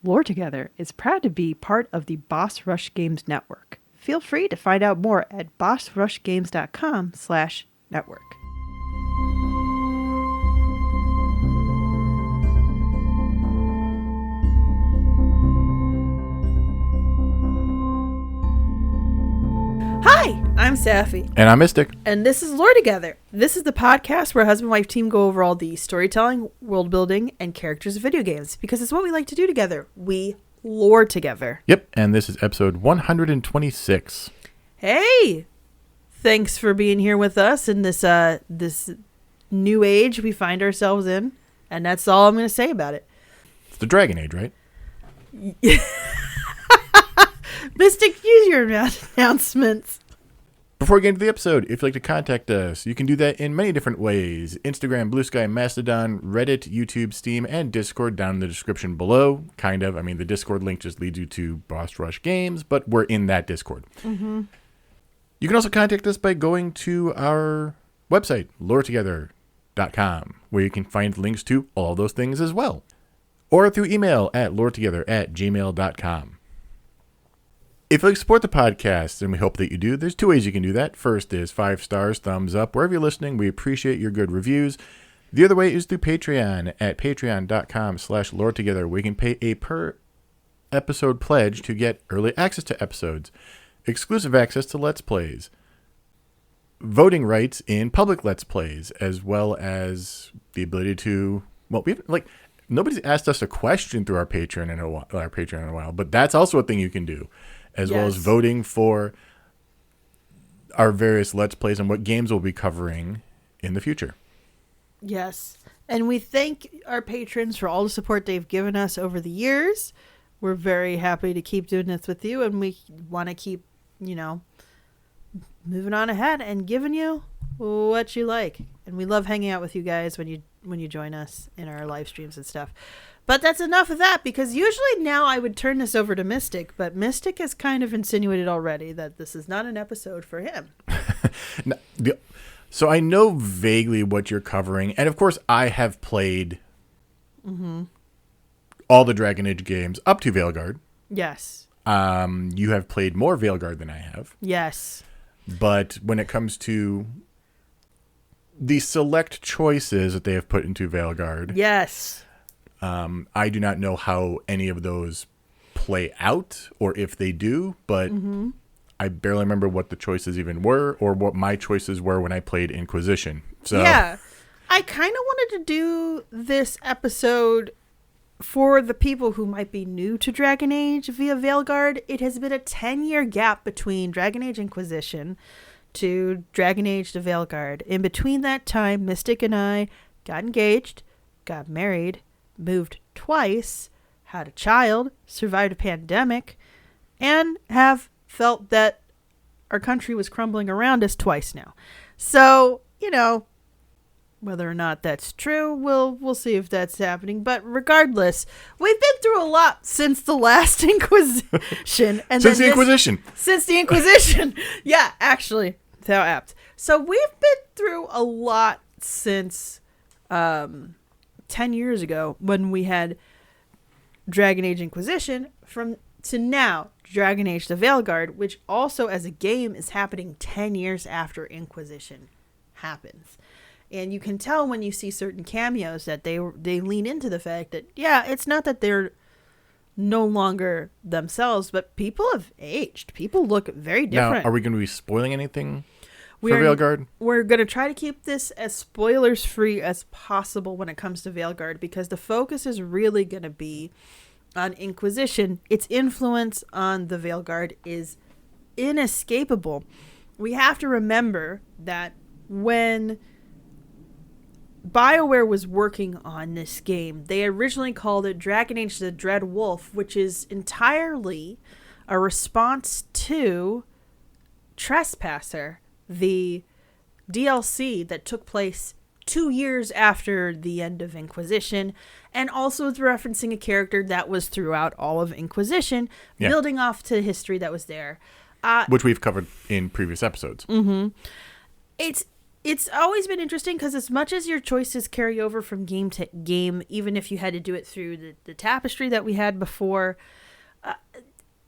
Lore Together is proud to be part of the Boss Rush Games Network. Feel free to find out more at bossrushgames.com/network. Hi, I'm Sapphy. And I'm Mystic. And this is Lore Together. This is the podcast where a husband and wife team go over all the storytelling, world building, and characters of video games. Because it's what we like to do together. We lore together. Yep, and this is episode 126. Hey! Thanks for being here with us in this new age we find ourselves in. And that's all I'm going to say about it. It's the Dragon Age, right? Mystic, use your announcements. Before we get into the episode, if you'd like to contact us, you can do that in many different ways. Instagram, Blue Sky, Mastodon, Reddit, YouTube, Steam, and Discord down in the description below. Kind of. I mean, the Discord link just leads you to Boss Rush Games, but we're in that Discord. Mm-hmm. You can also contact us by going to our website, loretogether.com, where you can find links to all those things as well. Or through email at loretogether@gmail.com. If you like to support the podcast, and we hope that you do, there's two ways you can do that. First is 5 stars, thumbs up, wherever you're listening. We appreciate your good reviews. The other way is through Patreon at patreon.com/loretogether, where you can pay a per episode pledge to get early access to episodes, exclusive access to Let's Plays, voting rights in public Let's Plays, as well as the ability to, well, nobody's asked us a question through our Patreon in a while, but that's also a thing you can do. As well as voting for our various Let's Plays and what games we'll be covering in the future. Yes. And we thank our patrons for all the support they've given us over the years. We're very happy to keep doing this with you, and we want to keep, moving on ahead and giving you what you like. And we love hanging out with you guys when you join us in our live streams and stuff. But that's enough of that, because usually now I would turn this over to Mystic, but Mystic has kind of insinuated already that this is not an episode for him. So I know vaguely what you're covering, and of course I have played all the Dragon Age games up to Veilguard. Yes. You have played more Veilguard than I have. Yes. But when it comes to the select choices that they have put into Veilguard... Yes. I do not know how any of those play out, or if they do, but I barely remember what the choices even were, or what my choices were when I played Inquisition. So yeah, I kind of wanted to do this episode for the people who might be new to Dragon Age via Veilguard. It has been a 10-year gap between Dragon Age Inquisition to Dragon Age to Veilguard. In between that time, Mystic and I got engaged, got married, moved twice, had a child, survived a pandemic, and have felt that our country was crumbling around us twice now. So, whether or not that's true, we'll see if that's happening. But regardless, we've been through a lot since the last Inquisition. Since the Inquisition. Yeah, actually, how apt. So we've been through a lot since 10 years ago, when we had Dragon Age Inquisition, to now Dragon Age the Veilguard, which also as a game is happening 10 years after Inquisition happens. And you can tell when you see certain cameos that they lean into the fact that, yeah, it's not that they're no longer themselves, but people have aged. People look very different. Now, are we going to be spoiling anything for Veilguard? We're going to try to keep this as spoilers free as possible when it comes to Veilguard, because the focus is really going to be on Inquisition. Its influence on the Veilguard is inescapable. We have to remember that when BioWare was working on this game, they originally called it Dragon Age the Dread Wolf, which is entirely a response to Trespasser, the DLC that took place 2 years after the end of Inquisition, and also it's referencing a character that was throughout all of Inquisition, building off to history that was there. Which we've covered in previous episodes. It's it's always been interesting because as much as your choices carry over from game to game, even if you had to do it through the tapestry that we had before,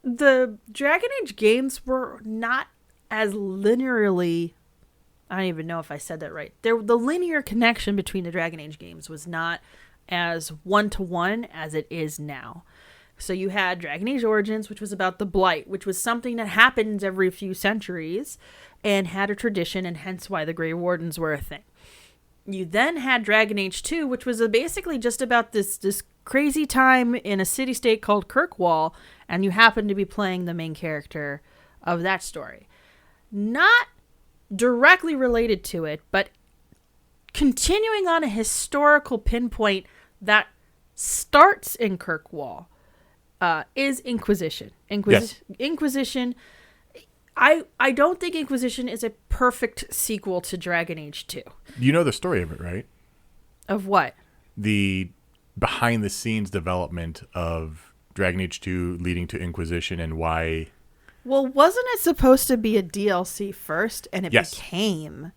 the Dragon Age games were not as linearly, I don't even know if I said that right. The linear connection between the Dragon Age games was not as one-to-one as it is now. So you had Dragon Age Origins, which was about the Blight, which was something that happens every few centuries and had a tradition, and hence why the Grey Wardens were a thing. You then had Dragon Age 2, which was basically just about this crazy time in a city-state called Kirkwall, and you happen to be playing the main character of that story. Not directly related to it, but continuing on a historical pinpoint that starts in Kirkwall. Is Inquisition. Yes. Inquisition. I don't think Inquisition is a perfect sequel to Dragon Age 2. You know the story of it, right? Of what? The behind-the-scenes development of Dragon Age 2 leading to Inquisition and why... Well, wasn't it supposed to be a DLC first? And it became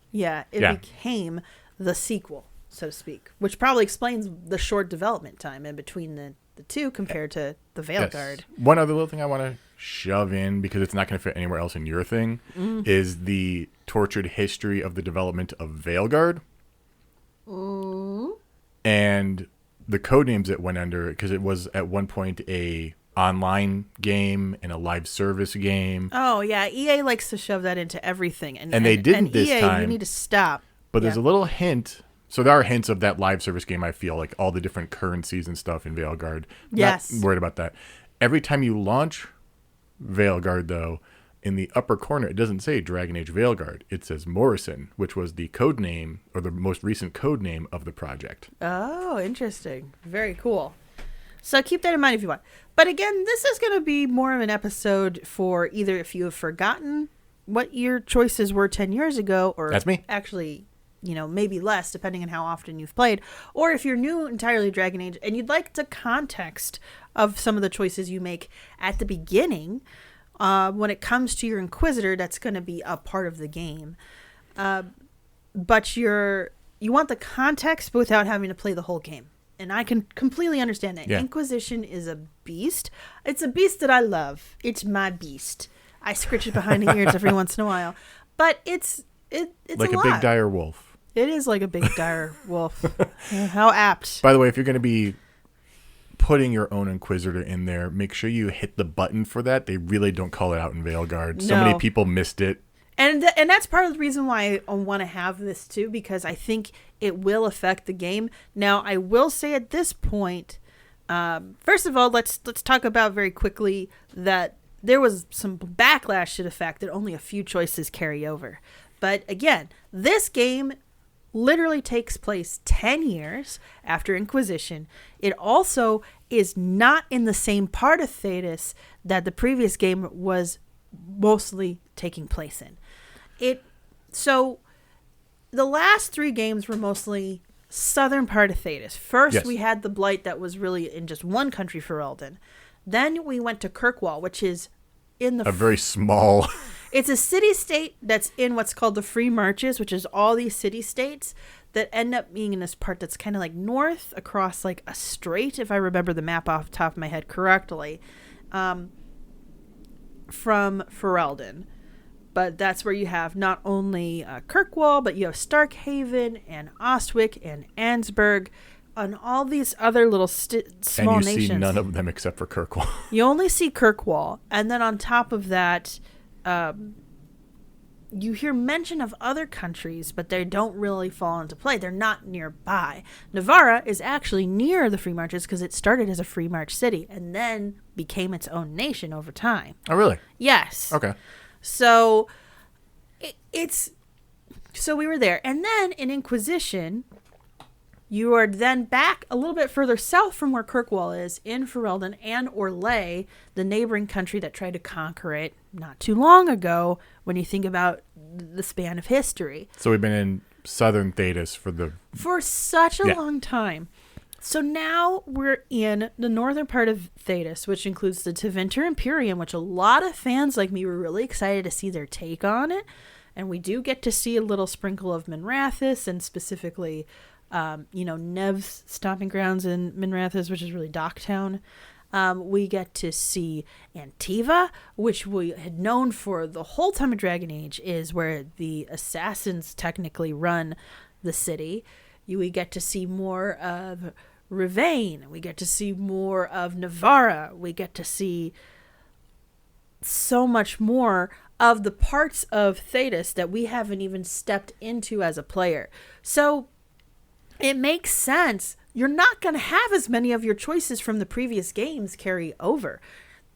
the sequel, so to speak. Which probably explains the short development time in between the two compared to the Veilguard. Yes. One other little thing I want to shove in, because it's not going to fit anywhere else in your thing, is the tortured history of the development of Veilguard. And the codenames it went under, because it was at one point a online game and a live service game. Oh, yeah. EA likes to shove that into everything. And they didn't this EA, time. You need to stop. But there's a little hint. So there are hints of that live service game, I feel, like all the different currencies and stuff in Veilguard. Yes. Not worried about that. Every time you launch Veilguard, though, in the upper corner, it doesn't say Dragon Age Veilguard. It says Morrison, which was the code name, or the most recent code name of the project. Oh, interesting. Very cool. So keep that in mind if you want. But again, this is going to be more of an episode for either if you have forgotten what your choices were 10 years ago, or that's me. Actually, maybe less, depending on how often you've played, or if you're new entirely to Dragon Age and you'd like the context of some of the choices you make at the beginning, when it comes to your Inquisitor, that's going to be a part of the game. But you want the context without having to play the whole game. And I can completely understand that. Yeah. Inquisition is a beast. It's a beast that I love. It's my beast. I scritch it behind the ears every once in a while. But it's like a big dire wolf. It is like a big dire wolf. How apt. By the way, if you're going to be putting your own Inquisitor in there, make sure you hit the button for that. They really don't call it out in Veilguard. So many people missed it. And that's part of the reason why I want to have this too, because I think it will affect the game. Now, I will say at this point, first of all, let's talk about very quickly that there was some backlash to the fact that only a few choices carry over. But again, this game literally takes place 10 years after Inquisition. It also is not in the same part of Thedas that the previous game was mostly taking place in. So the last three games were mostly southern part of Thedas. First, we had the Blight that was really in just one country, Ferelden. Then we went to Kirkwall, which is in a very small... It's a city-state that's in what's called the Free Marches, which is all these city-states that end up being in this part that's kind of like north across like a strait, if I remember the map off the top of my head correctly, from Ferelden. But that's where you have not only Kirkwall, but you have Starkhaven and Ostwick and Ansburg and all these other little small nations. And you see none of them except for Kirkwall. You only see Kirkwall. And then on top of that... you hear mention of other countries, but they don't really fall into play. They're not nearby. Navarra is actually near the Free Marches because it started as a Free March city and then became its own nation over time. Oh, really? Yes. Okay. So so we were there. And then in Inquisition, you are then back a little bit further south from where Kirkwall is, in Ferelden and Orlais, the neighboring country that tried to conquer it not too long ago, when you think about the span of history. So we've been in southern Thedas for such a long time. So now we're in the northern part of Thedas, which includes the Tevinter Imperium, which a lot of fans like me were really excited to see their take on it. And we do get to see a little sprinkle of Minrathous, and specifically, Nev's stomping grounds in Minrathous, which is really Docktown. We get to see Antiva, which we had known for the whole time of Dragon Age is where the assassins technically run the city. We get to see more of Rivain. We get to see more of Navarra. We get to see so much more of the parts of Thedas that we haven't even stepped into as a player. So it makes sense. You're not going to have as many of your choices from the previous games carry over.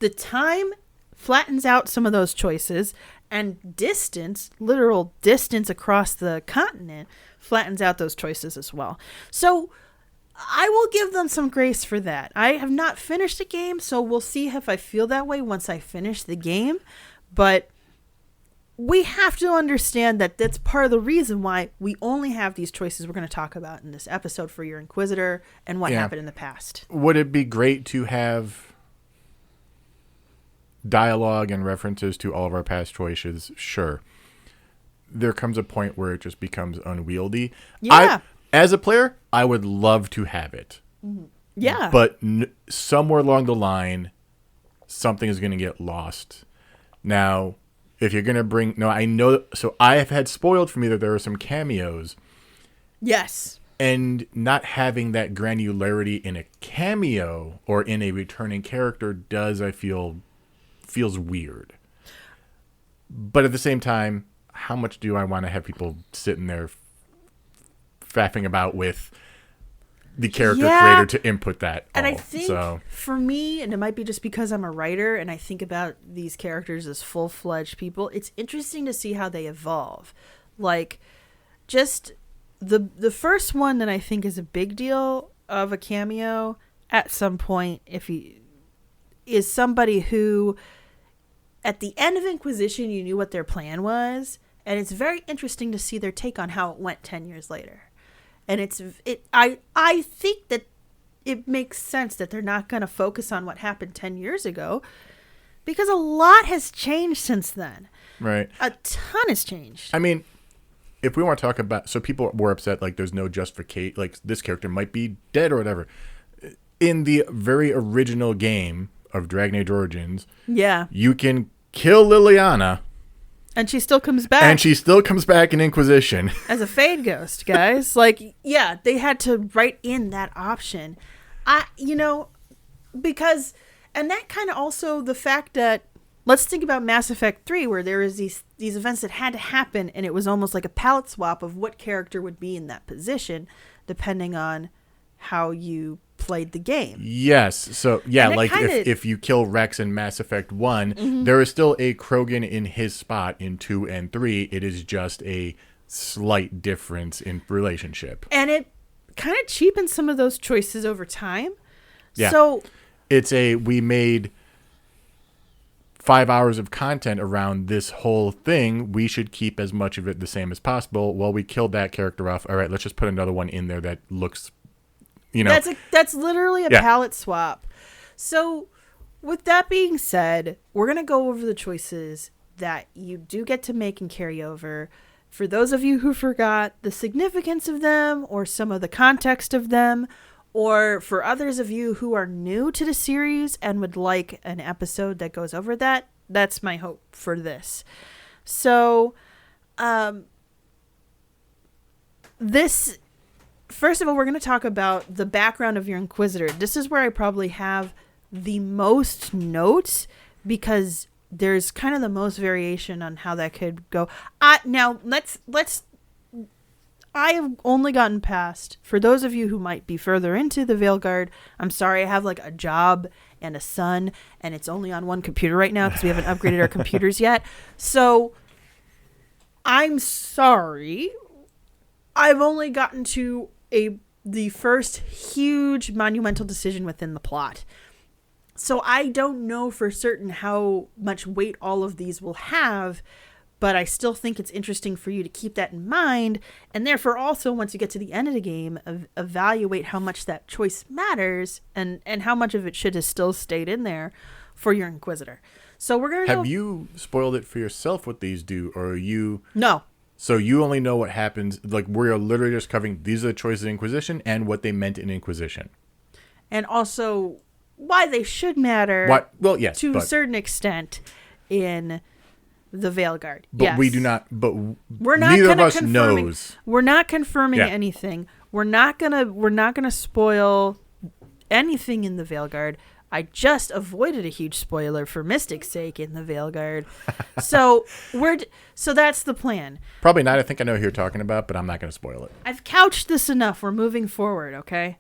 The time flattens out some of those choices, and distance, literal distance across the continent, flattens out those choices as well. So I will give them some grace for that. I have not finished the game, so we'll see if I feel that way once I finish the game. But we have to understand that that's part of the reason why we only have these choices we're going to talk about in this episode for your Inquisitor and what happened in the past. Would it be great to have dialogue and references to all of our past choices? Sure. There comes a point where it just becomes unwieldy. Yeah. As a player, I would love to have it. Yeah. But somewhere along the line, something is going to get lost. Now, if you're going to bring... No, I know... So I have had spoiled for me that there are some cameos. Yes. And not having that granularity in a cameo or in a returning character does, I feel, feels weird. But at the same time, how much do I want to have people sitting there faffing about with the character creator to input that? And I think for me, and it might be just because I'm a writer and I think about these characters as full-fledged people, it's interesting to see how they evolve. Like, just the first one that I think is a big deal of a cameo at some point, if he is somebody who at the end of Inquisition you knew what their plan was, and it's very interesting to see their take on how it went 10 years later. And I think that it makes sense that they're not going to focus on what happened 10 years ago because a lot has changed since then. Right. A ton has changed. I mean, if we want to talk about... So people were upset, like, there's no justification, like, this character might be dead or whatever. In the very original game of Dragon Age Origins, you can kill Liliana... And she still comes back. And she still comes back in Inquisition. As a Fade Ghost, guys. Like, yeah, they had to write in that option. Because... And that kind of also the fact that... Let's think about Mass Effect 3, where there is these events that had to happen, and it was almost like a palette swap of what character would be in that position, depending on how you played the game. Yes. So, yeah, like if you kill Rex in Mass Effect 1, there is still a Krogan in his spot in 2 and 3. It is just a slight difference in relationship. And it kind of cheapens some of those choices over time. Yeah. So we made 5 hours of content around this whole thing. We should keep as much of it the same as possible. Well, we killed that character off. All right, let's just put another one in there that looks... That's literally a palette swap. So with that being said, we're going to go over the choices that you do get to make and carry over. For those of you who forgot the significance of them or some of the context of them, or for others of you who are new to the series and would like an episode that goes over that, that's my hope for this. So, first of all, we're going to talk about the background of your Inquisitor. This is where I probably have the most notes because there's kind of the most variation on how that could go. Now, I have only gotten past, for those of you who might be further into the Veilguard, I'm sorry, I have like a job and a son, and it's only on one computer right now because we haven't upgraded our computers yet. So, I'm sorry. I've only gotten to the first huge monumental decision within the plot. So I don't know for certain how much weight all of these will have, but I still think it's interesting for you to keep that in mind, and therefore also once you get to the end of the game, evaluate how much that choice matters and how much of it should have still stayed in there, for your Inquisitor. So we're going to Have you spoiled it for yourself what these do, or are you... No. So you only know what happens, like we're literally just covering these are the choices of Inquisition and what they meant in Inquisition. And also why they should matter yes, to a certain extent in the Veilguard. But yes. we do not, but we're not neither of us confirming, knows. We're not confirming anything. We're not gonna spoil anything in the Veilguard. I just avoided a huge spoiler for Mystic's sake in the Veilguard. So that's the plan. Probably not. I think I know who you're talking about, but I'm not going to spoil it. I've couched this enough. We're moving forward, okay?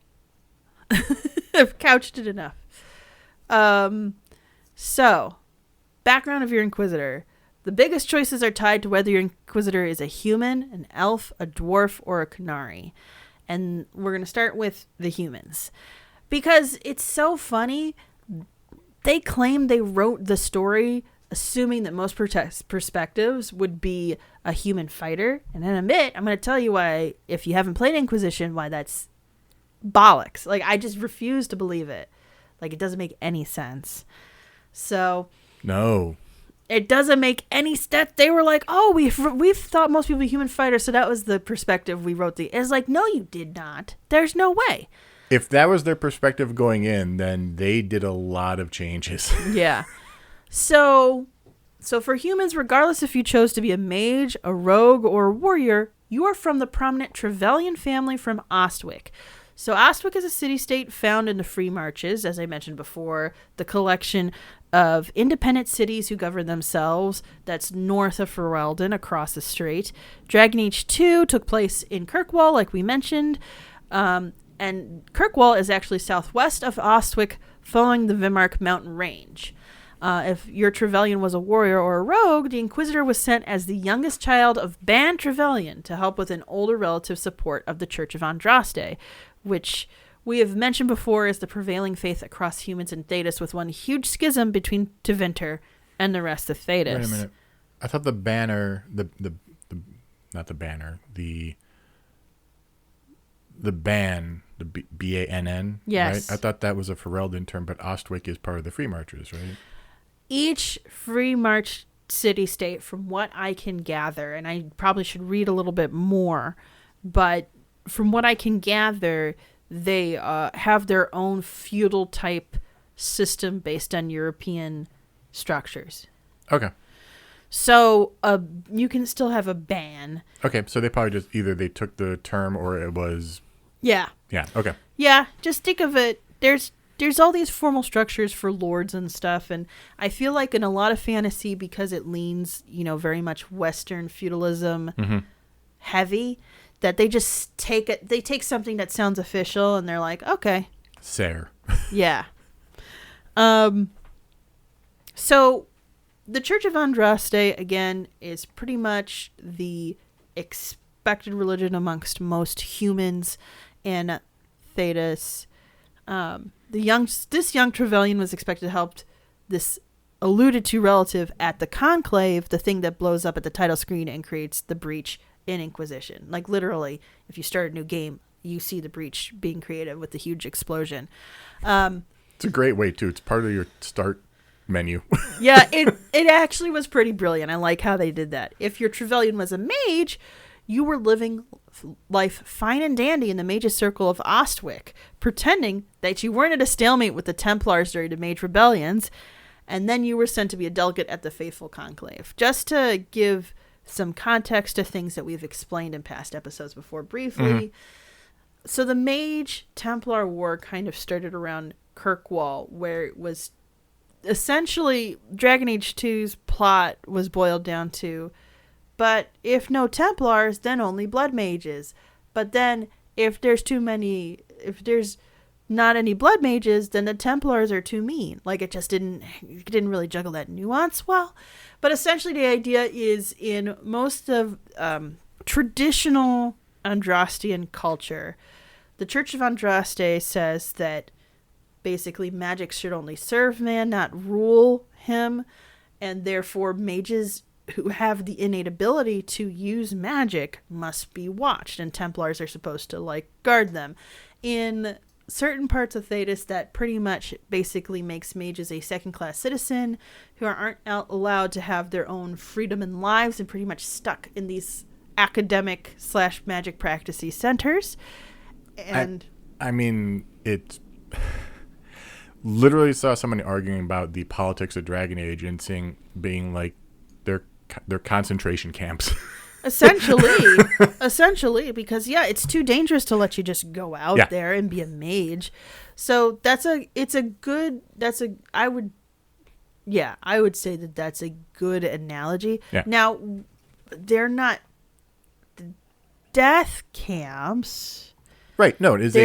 I've couched it enough. So, background of your Inquisitor. The biggest choices are tied to whether your Inquisitor is a human, an elf, a dwarf, or a Canary. And we're going to start with the humans. Because it's so funny, they claim they wrote the story assuming that most perspectives would be a human fighter. And in a bit, I'm going to tell you why, if you haven't played Inquisition, why that's bollocks. Like, I just refuse to believe it. Like, it doesn't make any sense. So... No. It doesn't make any sense. They were like, oh, we've thought most people are human fighters, so that was the perspective we wrote. It's like, no, you did not. There's no way. If that was their perspective going in, then they did a lot of changes. Yeah. So for humans, regardless if you chose to be a mage, a rogue, or a warrior, you are from the prominent Trevelyan family from Ostwick. So Ostwick is a city-state found in the Free Marches, as I mentioned before, the collection of independent cities who govern themselves. That's north of Ferelden, across the strait. Dragon Age 2 took place in Kirkwall, like we mentioned. And Kirkwall is actually southwest of Ostwick, following the Vimark mountain range. If your Trevelyan was a warrior or a rogue, the Inquisitor was sent as the youngest child of Ban Trevelyan to help with an older relative support of the Church of Andraste, which we have mentioned before is the prevailing faith across humans and Thedas, with one huge schism between Tevinter and the rest of Thedas. Wait a minute. I thought the banner, not the banner, the ban, the BANN. Yes. Right? I thought that was a Ferelden term, but Ostwick is part of the Free Marchers, right? Each Free March city-state, from what I can gather, and I probably should read a little bit more, but from what I can gather, they have their own feudal-type system based on European structures. Okay. So you can still have a ban. Okay, so they probably just either they took the term or it was... Yeah. Yeah, okay. Yeah, just think of it. There's all these formal structures for lords and stuff, and I feel like in a lot of fantasy, because it leans, very much Western feudalism heavy, that they just take something that sounds official and they're like, okay. Sare. Yeah. So the Church of Andraste, again, is pretty much the expected religion amongst most humans in Thedas. This young Trevelyan was expected to help this alluded to relative at the Conclave, the thing that blows up at the title screen and creates the breach in Inquisition. Like, literally, if you start a new game, you see the breach being created with the huge explosion. It's a great way, too. It's part of your start menu. Yeah, it actually was pretty brilliant. I like how they did that. If your Trevelyan was a mage, you were living life fine and dandy in the mage's circle of Ostwick, pretending that you weren't at a stalemate with the Templars during the mage rebellions, and then you were sent to be a delegate at the Faithful Conclave. Just to give some context to things that we've explained in past episodes before briefly. Mm-hmm. So the Mage Templar War kind of started around Kirkwall, where it was essentially Dragon Age 2's plot was boiled down to, but if no Templars, then only Blood Mages. But then if there's not any Blood Mages, then the Templars are too mean. Like, it didn't really juggle that nuance well. But essentially the idea is, in most of traditional Andrastian culture, the Church of Andraste says that basically magic should only serve man, not rule him, and therefore mages who have the innate ability to use magic must be watched, and Templars are supposed to, guard them. In certain parts of Thetis that pretty much basically makes mages a second-class citizen who aren't allowed to have their own freedom and lives and pretty much stuck in these academic / magic practicey centers. And I mean, it's literally saw somebody arguing about the politics of Dragon Age and being like they're concentration camps. Essentially, because it's too dangerous to let you just go out there and be a mage. So I would say that that's a good analogy. Yeah. Now, they're not death camps. Right. No, it is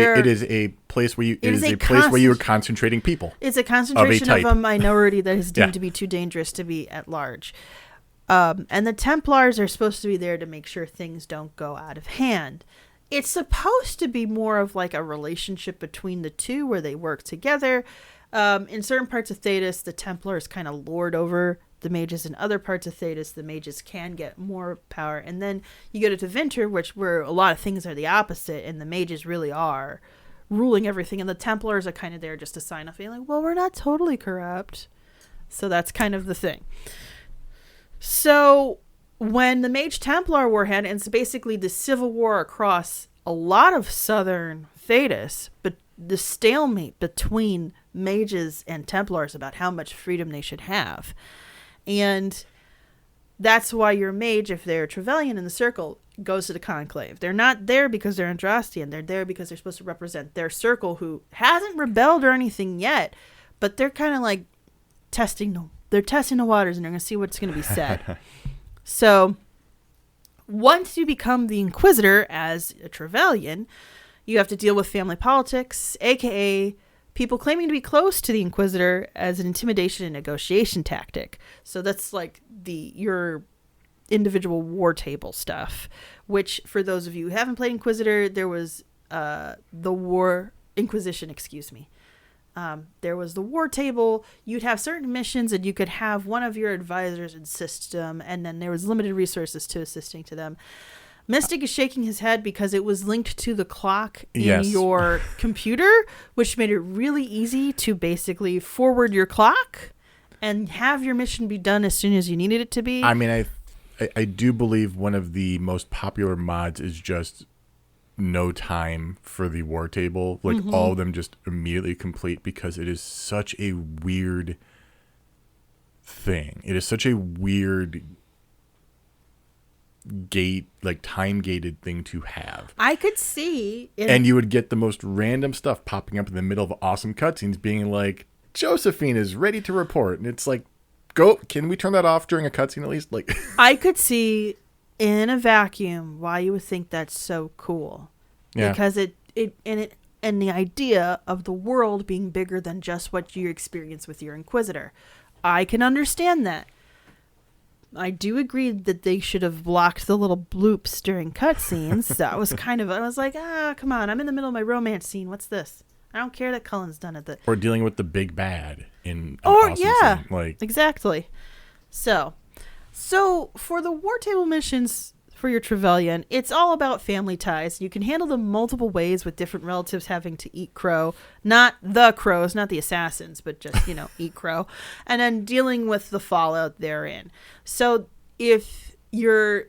a place where you are concentrating people. It's a concentration of a minority that is deemed to be too dangerous to be at large. And the Templars are supposed to be there to make sure things don't go out of hand. It's supposed to be more of like a relationship between the two where they work together. In certain parts of Thetis, the Templars kind of lord over the mages. In other parts of Thetis, the mages can get more power. And then you go to Tevinter, where a lot of things are the opposite, and the mages really are ruling everything. And the Templars are kind of there just to sign off, being like, well, we're not totally corrupt. So that's kind of the thing. So when the Mage Templar War had, and it's basically the civil war across a lot of southern Thetis, but the stalemate between mages and Templars about how much freedom they should have. And that's why your mage, if they're Trevelyan in the circle, goes to the conclave. They're not there because they're Andrastian. They're there because they're supposed to represent their circle, who hasn't rebelled or anything yet, but they're kind of like testing the waters, and they're going to see what's going to be said. So once you become the Inquisitor as a Trevelyan, you have to deal with family politics, aka people claiming to be close to the Inquisitor as an intimidation and negotiation tactic. So that's like your individual war table stuff, which for those of you who haven't played Inquisitor, there was Inquisition, excuse me. There was the war table. You'd have certain missions and you could have one of your advisors assist them, and then there was limited resources to assisting to them. Mystic is shaking his head because it was linked to the clock in your computer, which made it really easy to basically forward your clock and have your mission be done as soon as you needed it to be. I mean, I do believe one of the most popular mods is just no time for the war table. Like all of them just immediately complete, because it is such a weird thing. It is such a weird time gated thing to have. I could see and you would get the most random stuff popping up in the middle of awesome cutscenes being like, Josephine is ready to report, and it's like, can we turn that off during a cutscene at least? Like, I could see in a vacuum why you would think that's so cool. Yeah. Because it and the idea of the world being bigger than just what you experience with your Inquisitor. I can understand that. I do agree that they should have blocked the little bloops during cutscenes. That was I was like, come on, I'm in the middle of my romance scene. What's this? I don't care that Cullen's done it. Or dealing with the big bad in an awesome scene. Like, exactly. So for the war table missions for your Trevelyan, it's all about family ties. You can handle them multiple ways, with different relatives having to eat crow. Not the crows, not the assassins, but just, eat crow. And then dealing with the fallout therein. So if you're...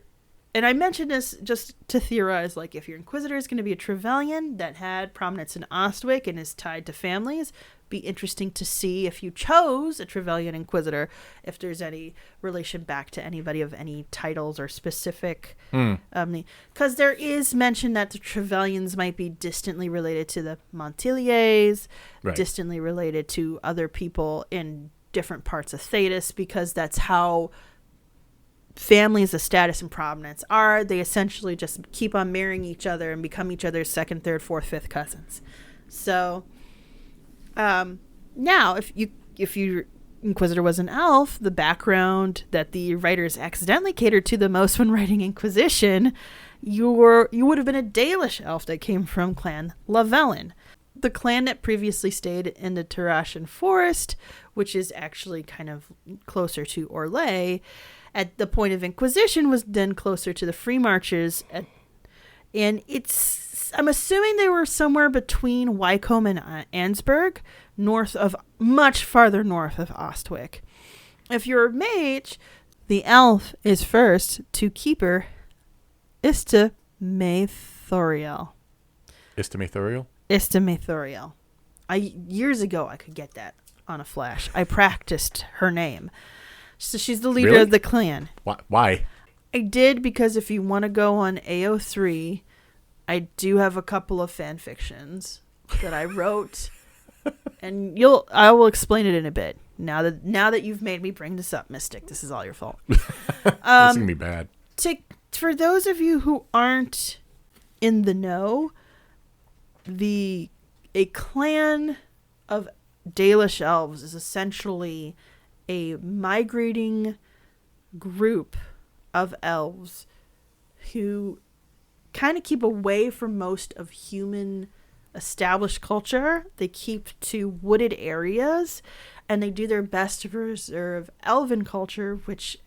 And I mentioned this just to theorize, like, if your Inquisitor is going to be a Trevelyan that had prominence in Ostwick and is tied to families, be interesting to see, if you chose a Trevelyan Inquisitor, if there's any relation back to anybody of any titles or specific... Because there is mention that the Trevelyans might be distantly related to the Montiliers, right, distantly related to other people in different parts of Thetis, because that's how... families of status and prominence are. They essentially just keep on marrying each other and become each other's second, third, fourth, fifth cousins. So now if your Inquisitor was an elf, the background that the writers accidentally catered to the most when writing Inquisition, you would have been a Dalish elf that came from Clan Lavelin, the clan that previously stayed in the Tarashian Forest, which is actually kind of closer to Orlais. At the point of Inquisition was then closer to the Free Marches. And it's I'm assuming they were somewhere between Wycombe and Ansburg, much farther north of Ostwick. If you're a mage, the elf is first to keeper Istamathoriel. Istamathoriel? Istamathoriel. Years ago, I could get that on a flash. I practiced her name. So she's the leader of the clan. Why? I did because if you want to go on AO3, I do have a couple of fan fictions that I wrote, and I will explain it in a bit. Now that you've made me bring this up, Mystic, this is all your fault. This is gonna be bad. For those of you who aren't in the know, a clan of Dalish elves is essentially a migrating group of elves who kind of keep away from most of human established culture. They keep to wooded areas, and they do their best to preserve elven culture, which,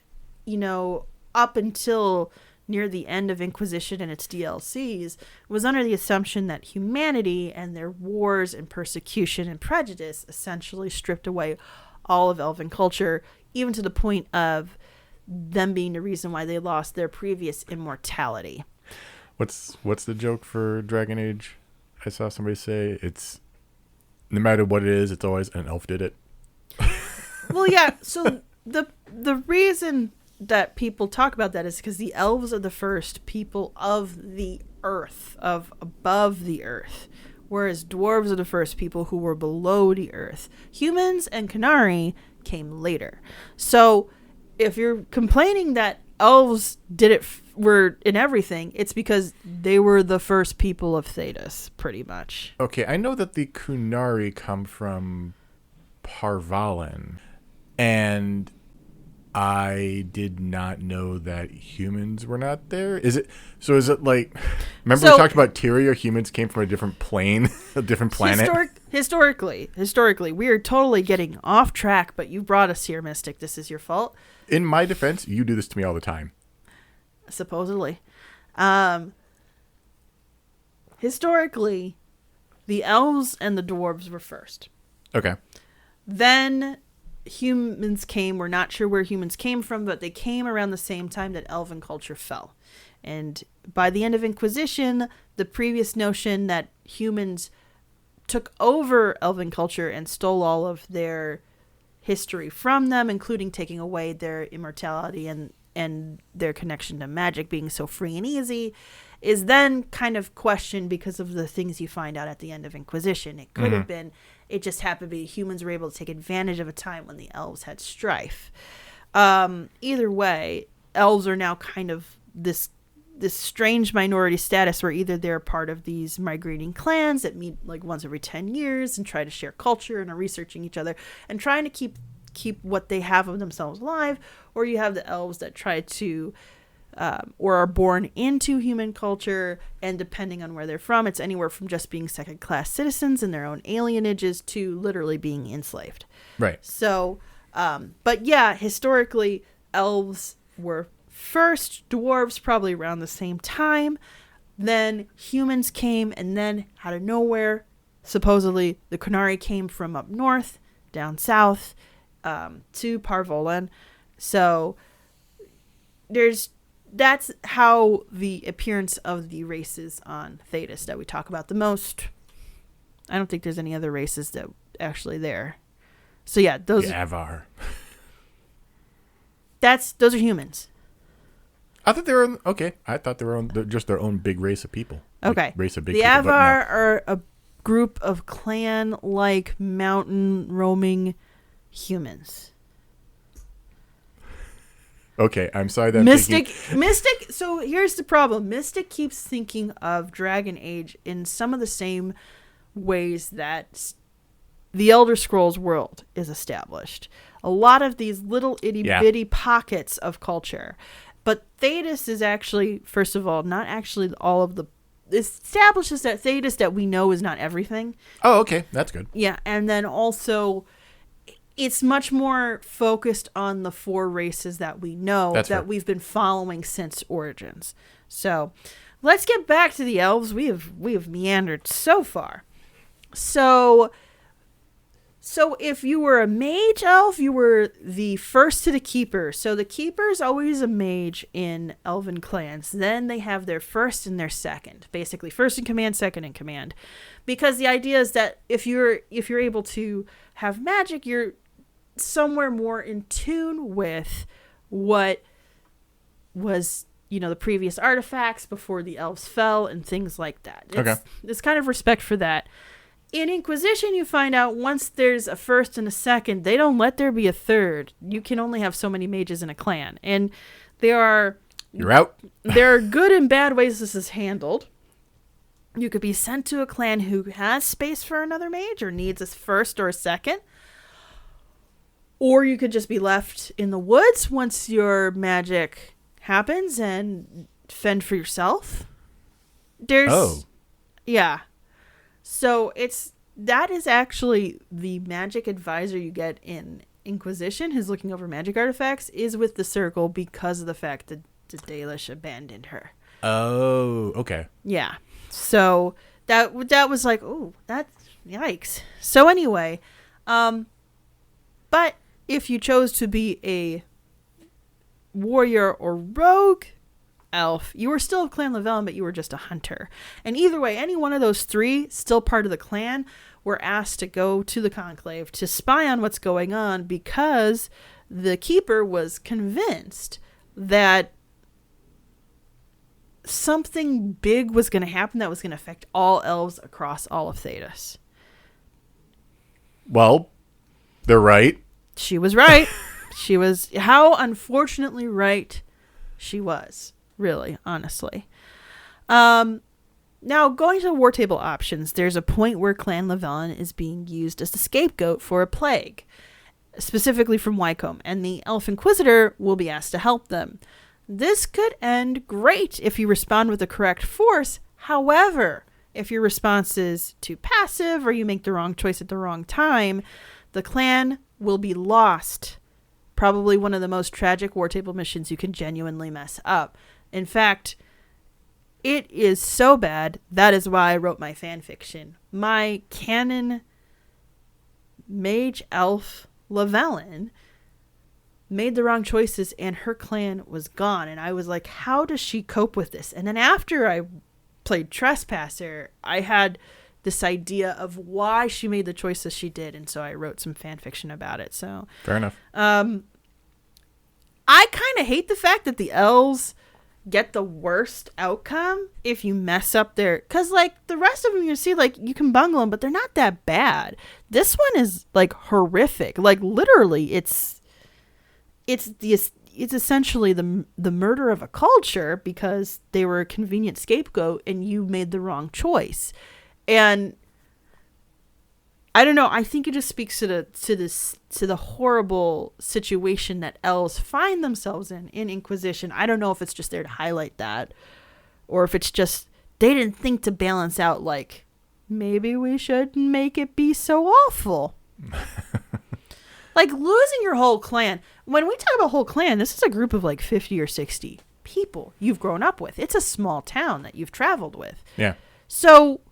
up until near the end of Inquisition and its DLCs, was under the assumption that humanity and their wars and persecution and prejudice essentially stripped away all of elven culture, even to the point of them being the reason why they lost their previous immortality. What's the joke for Dragon Age? I saw somebody say it's no matter what it is, it's always an elf did it. Well, yeah. So the reason that people talk about that is because the elves are the first people of the earth, of above the earth, whereas dwarves are the first people who were below the earth. Humans and Qunari came later. So if you're complaining that elves were in everything, it's because they were the first people of Thedas, pretty much. Okay, I know that the Qunari come from Parvalen, and I did not know that humans were not there. Is it like, remember we talked about Tyria, humans came from a different plane, a different planet? Historically, we are totally getting off track, but you brought us here, Mystic. This is your fault. In my defense, you do this to me all the time. Supposedly. Historically, the elves and the dwarves were first. Okay. Then humans came. We're not sure where humans came from, but they came around the same time that elven culture fell. And by the end of Inquisition, the previous notion that humans took over elven culture and stole all of their history from them, including taking away their immortality and their connection to magic being so free and easy, is then kind of questioned because of the things you find out at the end of Inquisition. It could have been, it just happened to be humans were able to take advantage of a time when the elves had strife. Either way, elves are now kind of this strange minority status where either they're part of these migrating clans that meet like once every 10 years and try to share culture and are researching each other and trying to keep what they have of themselves alive, or you have the elves that try to or are born into human culture, and depending on where they're from, it's anywhere from just being second-class citizens in their own alienages to literally being enslaved. Right. So, but yeah, historically, elves were first, dwarves probably around the same time, then humans came, and then out of nowhere, supposedly, the Qunari came from up north, down south, to Parvolan. So, that's how the appearance of the races on Thedas that we talk about the most. I don't think there's any other races that actually there. So yeah, those the Avar. Those are humans. I thought they were okay. I thought they were just their own big race of people. Okay, like race of big the people, Avar are a group of clan-like mountain roaming humans. Okay, I'm sorry that Mystic. So here's the problem. Mystic keeps thinking of Dragon Age in some of the same ways that the Elder Scrolls world is established. A lot of these little itty bitty pockets of culture. But Thedas is actually, first of all, not actually all of the... It establishes that Thedas that we know is not everything. Oh, okay. That's good. Yeah, and then also... It's much more focused on the four races that we know that we've been following since Origins. So let's get back to the elves. We have meandered so far. So if you were a mage elf, you were the first to the keeper. So the keeper is always a mage in elven clans. Then they have their first and their second. Basically, first in command, second in command. Because the idea is that if you're able to have magic, you're somewhere more in tune with what was, the previous artifacts before the elves fell and things like that. It's kind of respect for that. In Inquisition, you find out once there's a first and a second, they don't let there be a third. You can only have so many mages in a clan. And you're out. There are good and bad ways this is handled. You could be sent to a clan who has space for another mage or needs a first or a second. Or you could just be left in the woods once your magic happens and fend for yourself. Yeah. So that is actually the magic advisor you get in Inquisition, who's looking over magic artifacts, is with the circle because of the fact that the Dalish abandoned her. Oh, okay. Yeah. So that was like, oh, that's yikes. So anyway, but if you chose to be a warrior or rogue elf, you were still of Clan Lavellan, but you were just a hunter. And either way, any one of those three, still part of the clan, were asked to go to the conclave to spy on what's going on because the keeper was convinced that something big was going to happen that was going to affect all elves across all of Thedas. Well, they're right. She was right. She was, how unfortunately right she was. Really, honestly. Now, going to the war table options, there's a point where Clan Lavellan is being used as the scapegoat for a plague, specifically from Wycombe, and the Elf Inquisitor will be asked to help them. This could end great if you respond with the correct force. However, if your response is too passive or you make the wrong choice at the wrong time, the clan will be lost. Probably one of the most tragic war table missions you can genuinely mess up. In fact, it is so bad. That is why I wrote my fan fiction. My canon mage elf Lavellan made the wrong choices and her clan was gone. And I was like, how does she cope with this? And then after I played Trespasser, I had this idea of why she made the choices she did. And so I wrote some fan fiction about it. So fair enough. I kind of hate the fact that the elves get the worst outcome if you mess up their, because like the rest of them you see, like you can bungle them, but they're not that bad. This one is like horrific. Like literally it's essentially the murder of a culture because they were a convenient scapegoat and you made the wrong choice. And I don't know, I think it just speaks to the horrible situation that elves find themselves in Inquisition. I don't know if it's just there to highlight that or if it's just they didn't think to balance out like maybe we shouldn't make it be so awful. Like losing your whole clan. When we talk about whole clan, this is a group of like 50 or 60 people you've grown up with. It's a small town that you've traveled with. Yeah. So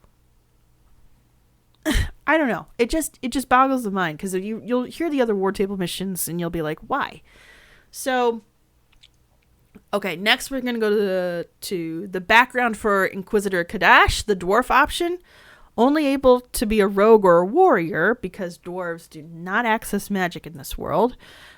I don't know. It just boggles the mind because you'll hear the other war table missions and you'll be like, why? So, okay, next we're going to go to the background for Inquisitor Kadash, the dwarf option. Only able to be a rogue or a warrior because dwarves do not access magic in this world.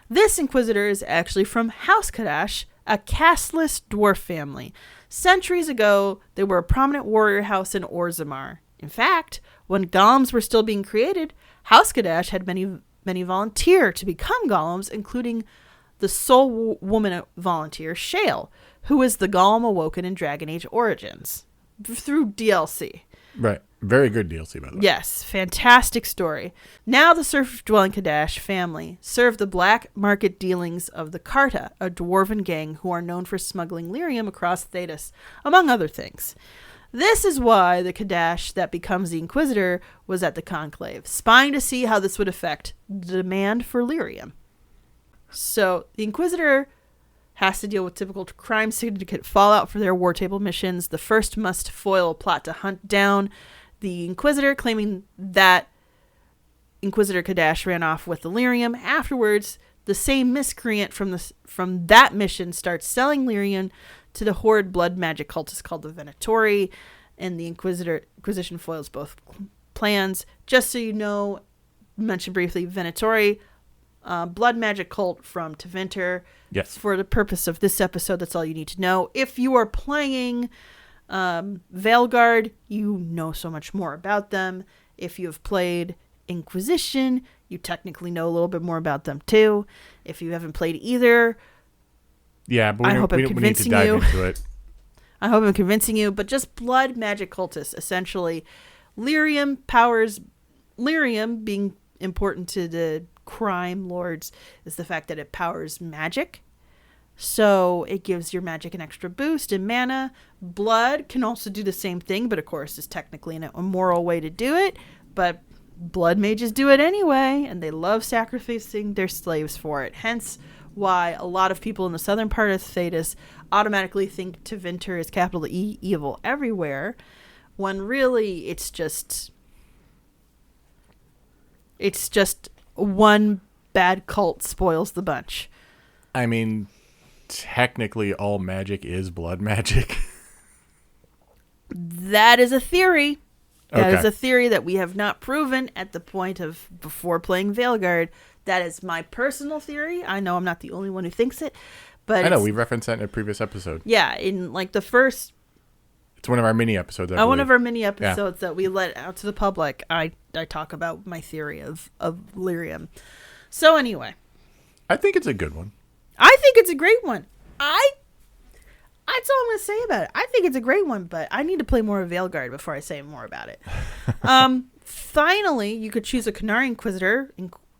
This Inquisitor is actually from House Kadash, a casteless dwarf family. Centuries ago, they were a prominent warrior house in Orzammar. In fact, when golems were still being created, House Kadash had many volunteer to become golems, including the sole woman volunteer, Shale, who is the golem awoken in Dragon Age Origins through DLC. Right. Very good DLC, by the way. Yes. Fantastic story. Now the surf-dwelling Kadash family serve the black market dealings of the Carta, a dwarven gang who are known for smuggling lyrium across Thedas, among other things. This is why the Kadash that becomes the Inquisitor was at the Conclave, spying to see how this would affect the demand for lyrium. So the Inquisitor has to deal with typical crime syndicate fallout for their war table missions. The first must foil a plot to hunt down the Inquisitor, claiming that Inquisitor Kadash ran off with the lyrium. Afterwards, the same miscreant from that mission starts selling lyrium to the horde blood magic cultist called the Venatori, and the Inquisition foils both plans. Just so you know, mention briefly, Venatori, blood magic cult from Tevinter. Yes. For the purpose of this episode, that's all you need to know. If you are playing Veilguard, you know so much more about them. If you have played Inquisition, you technically know a little bit more about them too. If you haven't played either, yeah, but I hope I'm we need to convincing dive you. into it. I hope I'm convincing you, but just blood magic cultists, essentially. Lyrium powers, lyrium being important to the crime lords is the fact that it powers magic. So it gives your magic an extra boost and mana. Blood can also do the same thing, but of course is technically an immoral way to do it. But blood mages do it anyway, and they love sacrificing their slaves for it. Hence why a lot of people in the southern part of Thedas automatically think Tevinter is capital E, evil everywhere, when really it's just one bad cult spoils the bunch. I mean, technically all magic is blood magic. That is a theory. That Okay. is a theory that we have not proven at the point of before playing Veilguard. That is my personal theory. I know I'm not the only one who thinks it, but I know we referenced that in a previous episode. yeah, in like the first It's one of our mini episodes. one of our mini episodes that we let out to the public. I talk about my theory of lyrium. So anyway, I think it's a good one. I think it's a great one. That's all I'm going to say about it. I think it's a great one, but I need to play more of Veilguard before I say more about it. Finally, you could choose a Qunari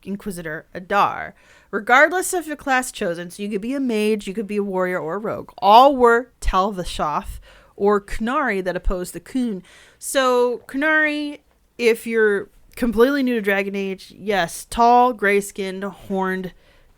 Inquisitor Adar, regardless of your class chosen. So you could be a mage, you could be a warrior, or a rogue. All were Talvashoth or Qunari that opposed the Khun. So Qunari, if you're completely new to Dragon Age, yes, tall, gray-skinned, horned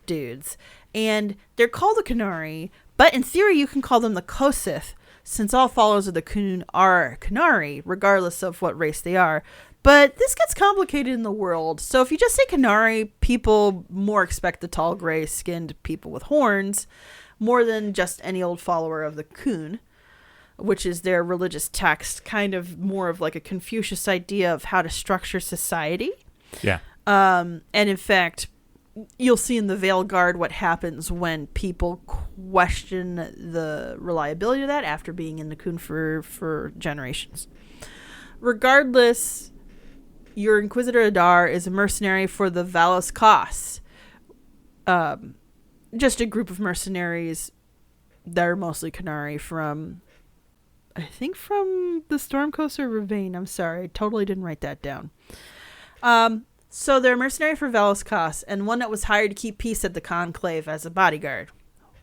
dudes. And they're called the Qunari, but in theory you can call them the Kosith, since all followers of the Khun are Qunari, regardless of what race they are. But this gets complicated in the world. So if you just say Qunari, people more expect the tall, gray-skinned people with horns, more than just any old follower of the Khun, which is their religious text, kind of more of like a Confucius idea of how to structure society. Yeah. And in fact, you'll see in the Veilguard what happens when people question the reliability of that after being in the Khun for generations. Regardless, your Inquisitor Adar is a mercenary for the Valos Kos. Just a group of mercenaries that are mostly Qunari from, I think from the Stormcoast or Ravine. I'm sorry, I totally didn't write that down. So they're a mercenary for Valos Kos, and one that was hired to keep peace at the Conclave as a bodyguard.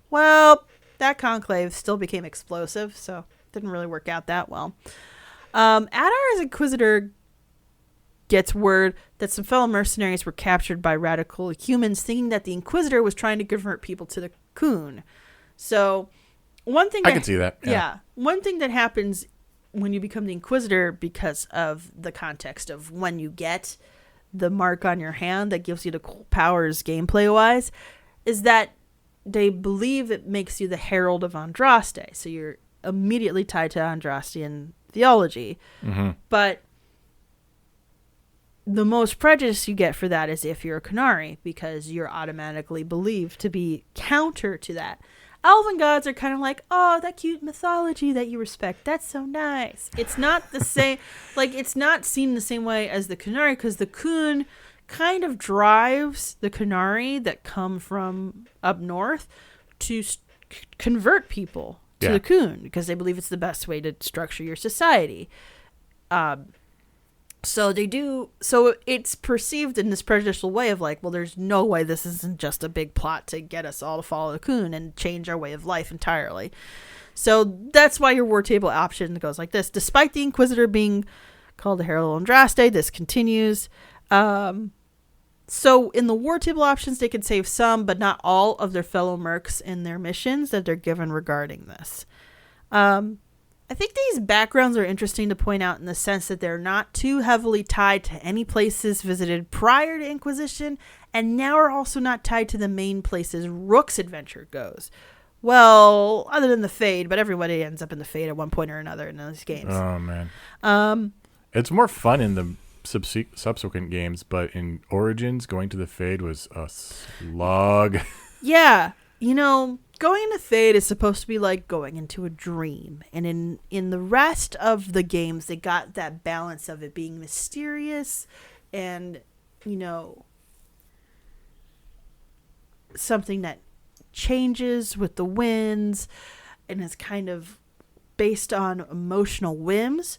Well, that Conclave still became explosive, so it didn't really work out that well. Adar as Inquisitor gets word that some fellow mercenaries were captured by radical humans, thinking that the Inquisitor was trying to convert people to the Khun. So one thing I can see that. Yeah. One thing that happens when you become the Inquisitor, because of the context of when you get the mark on your hand that gives you the cool powers gameplay wise, is that they believe it makes you the Herald of Andraste. So you're immediately tied to Andrastian theology. Mm-hmm. But the most prejudice you get for that is if you're a Qunari, because you're automatically believed to be counter to that. Elven gods are kind of like, oh, that cute mythology that you respect. That's so nice. It's not the same, like, it's not seen the same way as the Qunari, because the Khun kind of drives the Qunari that come from up north to convert people to the Khun, because they believe it's the best way to structure your society. So they do. So it's perceived in this prejudicial way of like, well, there's no way this isn't just a big plot to get us all to follow the Khun and change our way of life entirely. So that's why your war table option goes like this. Despite the Inquisitor being called the Herald of Andraste, this continues. So in the war table options, they can save some, but not all of their fellow mercs in their missions that they're given regarding this. I think these backgrounds are interesting to point out in the sense that they're not too heavily tied to any places visited prior to Inquisition, and now are also not tied to the main places Rook's adventure goes. Well, other than the Fade, but everybody ends up in the Fade at one point or another in those games. Oh, man. It's more fun in the subsequent games, but in Origins, going to the Fade was a slog. Yeah. Going into Fade is supposed to be like going into a dream. And in the rest of the games, they got that balance of it being mysterious and, something that changes with the winds and is kind of based on emotional whims.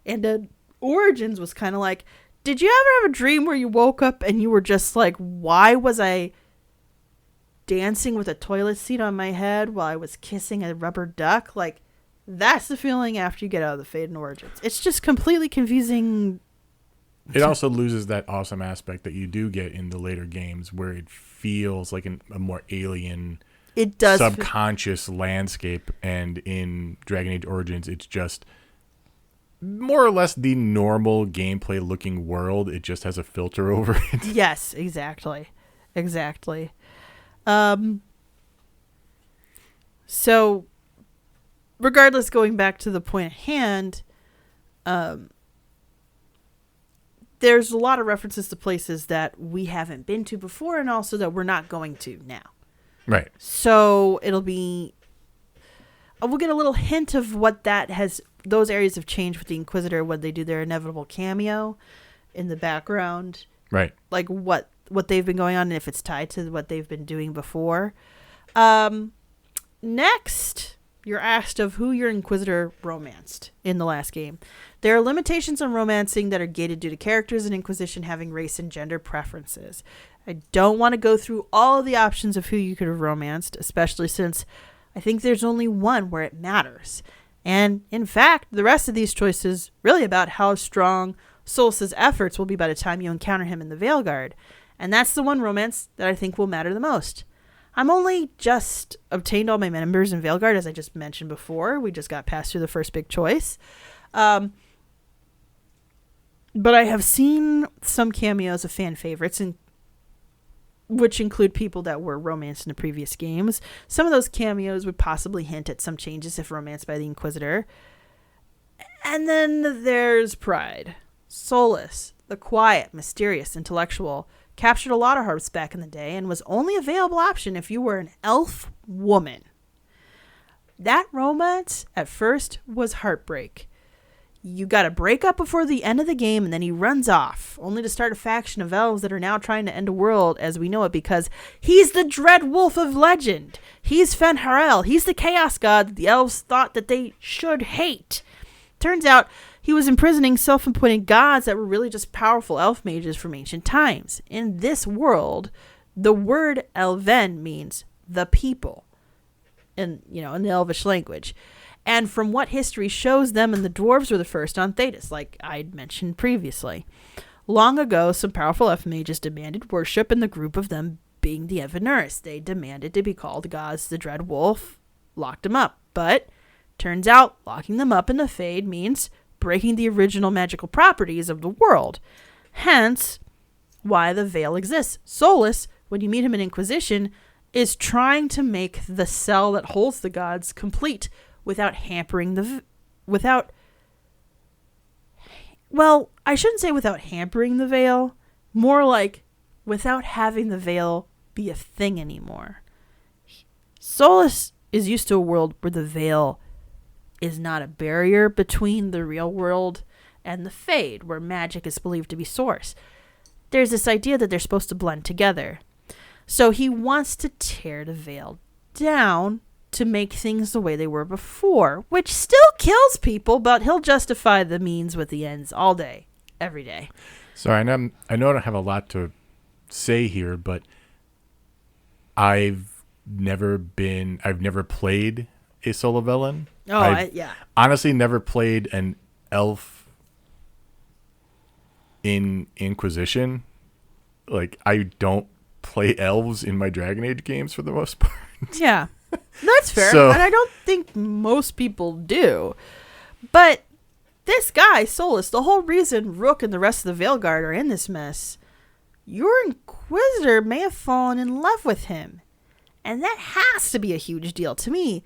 And Origins was kind of like, did you ever have a dream where you woke up and you were just like, why was I dancing with a toilet seat on my head while I was kissing a rubber duck? Like, that's the feeling after you get out of the Fade in Origins. It's just completely confusing. It also loses that awesome aspect that you do get in the later games where it feels like a more alien, it does subconscious landscape. And in Dragon Age Origins, it's just more or less the normal gameplay looking world. It just has a filter over it. Yes, exactly. So regardless, going back to the point at hand, there's a lot of references to places that we haven't been to before and also that we're not going to now. Right. So we'll get a little hint of what those areas have changed with the Inquisitor when they do their inevitable cameo in the background. Right. Like what they've been going on and if it's tied to what they've been doing before. Next, you're asked of who your Inquisitor romanced in the last game. There are limitations on romancing that are gated due to characters in Inquisition having race and gender preferences. I don't want to go through all of the options of who you could have romanced, especially since I think there's only one where it matters. And in fact, the rest of these choices really about how strong Solus's efforts will be by the time you encounter him in the Veilguard. And that's the one romance that I think will matter the most. I'm only just obtained all my members in Veilguard, as I just mentioned before. We just got passed through the first big choice. But I have seen some cameos of fan favorites, which include people that were romanced in the previous games. Some of those cameos would possibly hint at some changes if romanced by the Inquisitor. And then there's Pride. Solus, the quiet, mysterious, intellectual, captured a lot of hearts back in the day and was only a available option if you were an elf woman. That romance at first was heartbreak. You got to break up before the end of the game and then he runs off, only to start a faction of elves that are now trying to end a world as we know it because he's the Dread Wolf of legend. He's Fen'Harel. He's the Chaos God that the elves thought that they should hate. Turns out he was imprisoning self-appointed gods that were really just powerful elf mages from ancient times. In this world, the word Elven means the people in the Elvish language. And from what history shows them and the dwarves were the first on Thedas, like I'd mentioned previously. Long ago, some powerful elf mages demanded worship, and the group of them being the Evanuris. They demanded to be called gods. The Dread Wolf locked them up. But turns out locking them up in the Fade means breaking the original magical properties of the world. Hence, why the Veil exists. Solus, when you meet him in Inquisition, is trying to make the cell that holds the gods complete without hampering I shouldn't say without hampering the Veil, more like without having the Veil be a thing anymore. Solus is used to a world where the Veil is not a barrier between the real world and the Fade, where magic is believed to be source. There's this idea that they're supposed to blend together. So he wants to tear the Veil down to make things the way they were before, which still kills people, but he'll justify the means with the ends all day, every day. Sorry, I know I don't have a lot to say here, but I've never played a solo villain. Yeah. Honestly, never played an elf in Inquisition. like, I don't play elves in my Dragon Age games for the most part. Yeah, that's fair. So- And I don't think most people do. But this guy, Solus, the whole reason Rook and the rest of the Veilguard are in this mess, your Inquisitor may have fallen in love with him. And that has to be a huge deal. To me,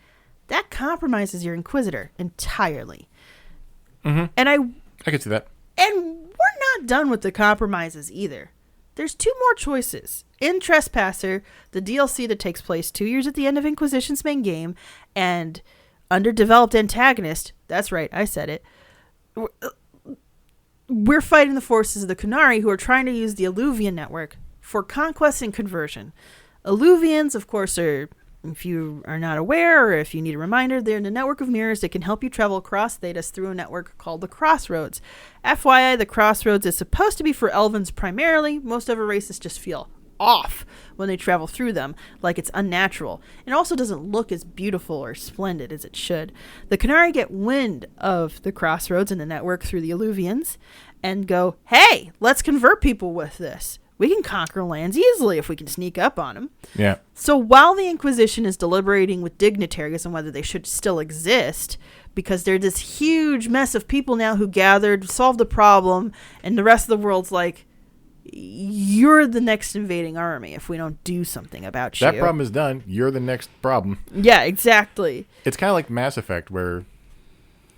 that compromises your Inquisitor entirely. Mm-hmm. And I can see that. And we're not done with the compromises either. There's 2 more choices. In Trespasser, the DLC that takes place 2 years at the end of Inquisition's main game, and underdeveloped antagonist, that's right, I said it, we're fighting the forces of the Qunari, who are trying to use the Alluvian network for conquest and conversion. Alluvians, of course, are, if you are not aware, or if you need a reminder, they're in a network of mirrors that can help you travel across Thedas through a network called the Crossroads. FYI, the Crossroads is supposed to be for Elvens primarily. Most other races just feel off when they travel through them, like it's unnatural. It also doesn't look as beautiful or splendid as it should. The Qunari get wind of the Crossroads and the network through the Alluvians and go, hey, let's convert people with this. We can conquer lands easily if we can sneak up on them. Yeah. So while the Inquisition is deliberating with dignitaries on whether they should still exist, because they're this huge mess of people now who gathered, solved the problem, and the rest of the world's like, you're the next invading army if we don't do something about you. That problem is done. You're the next problem. Yeah, exactly. It's kind of like Mass Effect, where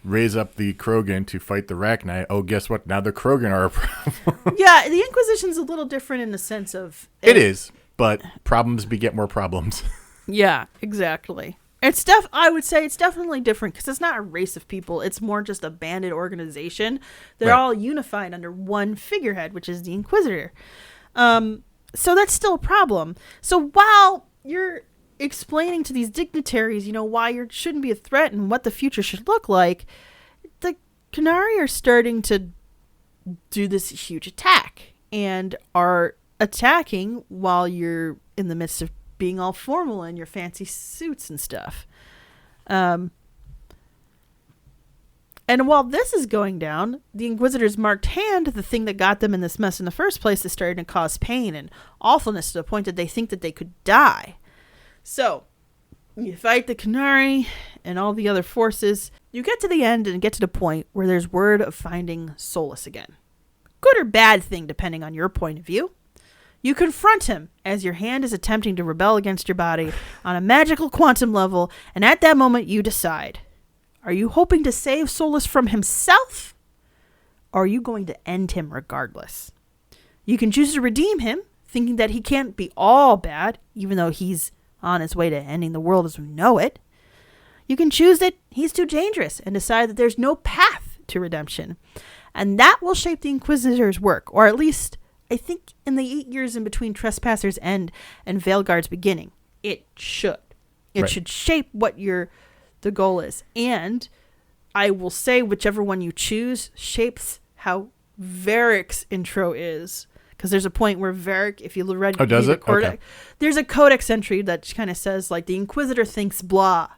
raise up the Krogan to fight the Rachni. Oh, guess what? Now the Krogan are a problem. Yeah, the Inquisition's a little different in the sense of... It is, but problems beget more problems. Yeah, exactly. I would say it's definitely different because it's not a race of people. It's more just a banded organization. They're Right. all unified under one figurehead, which is the Inquisitor. So that's still a problem. So while you're explaining to these dignitaries, why you shouldn't be a threat and what the future should look like, the Qunari are starting to do this huge attack and are attacking while you're in the midst of being all formal in your fancy suits and stuff. And while this is going down, the Inquisitor's marked hand, the thing that got them in this mess in the first place, is starting to cause pain and awfulness to the point that they think that they could die. So, you fight the Qunari and all the other forces. You get to the end and get to the point where there's word of finding Solus again. Good or bad thing, depending on your point of view. You confront him as your hand is attempting to rebel against your body on a magical quantum level, and at that moment you decide. Are you hoping to save Solus from himself? Or are you going to end him regardless? You can choose to redeem him, thinking that he can't be all bad, even though he's on his way to ending the world as we know it. You can choose that he's too dangerous and decide that there's no path to redemption. And that will shape the Inquisitor's work, or at least, I think, in the 8 years in between Trespasser's End and Veilguard's beginning. It should. It Right. should shape what the goal is. And I will say whichever one you choose shapes how Varric's intro is. Because there's a point where Varric, if you read... Oh, does it? Okay. There's a codex entry that kind of says, like, the Inquisitor thinks blah.